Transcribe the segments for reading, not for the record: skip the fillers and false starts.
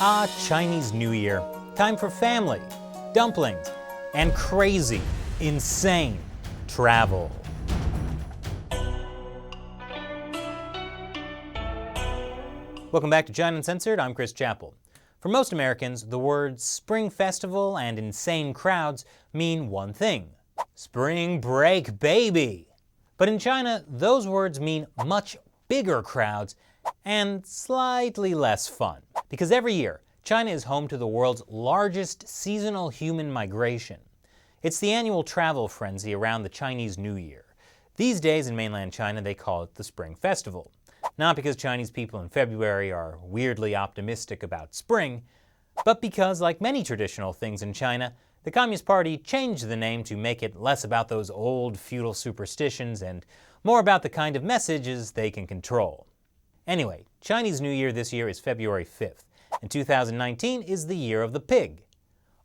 Ah, Chinese New Year. Time for family, dumplings, and crazy, insane travel. Welcome back to China Uncensored. I'm Chris Chappell. For most Americans, the words Spring Festival and insane crowds mean one thing: spring break, baby. But in China, those words mean much bigger crowds and slightly less fun. Because every year, China is home to the world's largest seasonal human migration. It's the annual travel frenzy around the Chinese New Year. These days in mainland China, they call it the Spring Festival. Not because Chinese people in February are weirdly optimistic about spring, but because, like many traditional things in China, the Communist Party changed the name to make it less about those old feudal superstitions and more about the kind of messages they can control. Anyway, Chinese New Year this year is February 5th, and 2019 is the Year of the Pig.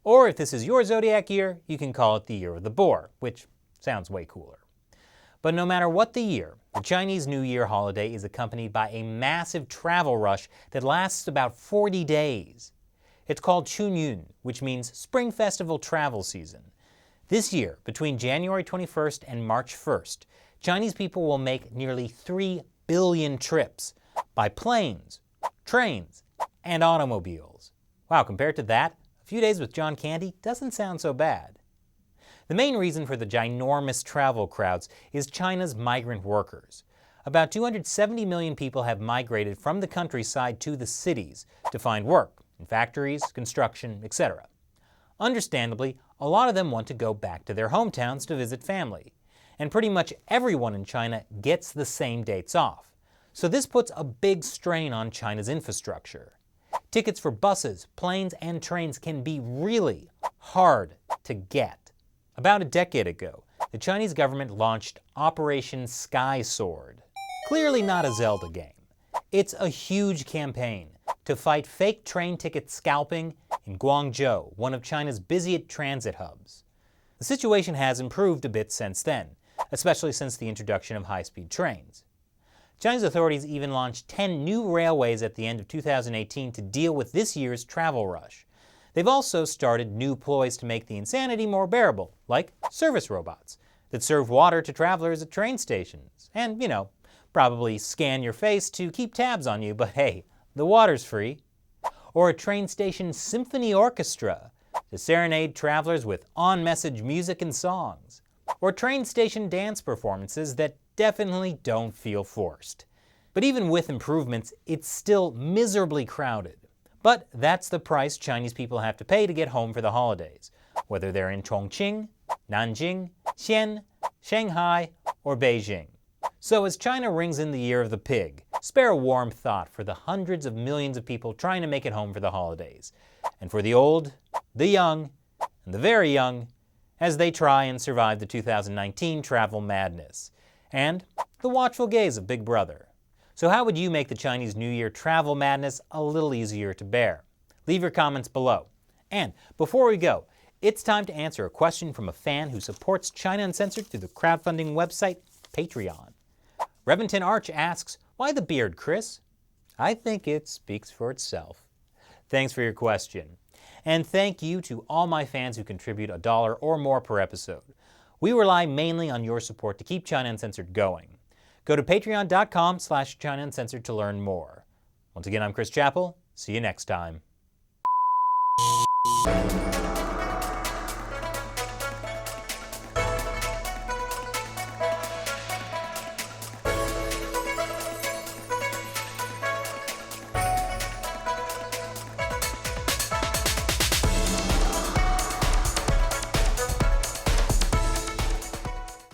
Or if this is your zodiac year, you can call it the Year of the Boar, which sounds way cooler. But no matter what the year, the Chinese New Year holiday is accompanied by a massive travel rush that lasts about 40 days. It's called Chunyun, which means Spring Festival Travel Season. This year, between January 21st and March 1st, Chinese people will make nearly 3 billion trips by planes, trains, and automobiles. Wow, compared to that, a few days with John Candy doesn't sound so bad. The main reason for the ginormous travel crowds is China's migrant workers. About 270 million people have migrated from the countryside to the cities to find work in factories, construction, etc. Understandably, a lot of them want to go back to their hometowns to visit family. And pretty much everyone in China gets the same dates off. So this puts a big strain on China's infrastructure. Tickets for buses, planes, and trains can be really hard to get. About a decade ago, the Chinese government launched Operation Sky Sword. Clearly not a Zelda game. It's a huge campaign to fight fake train ticket scalping in Guangzhou, one of China's busiest transit hubs. The situation has improved a bit since then, especially since the introduction of high-speed trains. China's authorities even launched 10 new railways at the end of 2018 to deal with this year's travel rush. They've also started new ploys to make the insanity more bearable, like service robots that serve water to travelers at train stations and, probably scan your face to keep tabs on you, but hey, the water's free. Or a train station symphony orchestra to serenade travelers with on-message music and songs. Or train station dance performances that definitely don't feel forced. But even with improvements, it's still miserably crowded. But that's the price Chinese people have to pay to get home for the holidays, whether they're in Chongqing, Nanjing, Xi'an, Shanghai, or Beijing. So as China rings in the Year of the Pig, spare a warm thought for the hundreds of millions of people trying to make it home for the holidays, and for the old, the young, and the very young, as they try and survive the 2019 travel madness, and the watchful gaze of Big Brother. So how would you make the Chinese New Year travel madness a little easier to bear? Leave your comments below. And before we go, it's time to answer a question from a fan who supports China Uncensored through the crowdfunding website Patreon. Reventon Arch asks, "Why the beard, Chris?" I think it speaks for itself. Thanks for your question. And thank you to all my fans who contribute $1 or more per episode. We rely mainly on your support to keep China Uncensored going. Go to patreon.com/China Uncensored to learn more. Once again, I'm Chris Chappell. See you next time.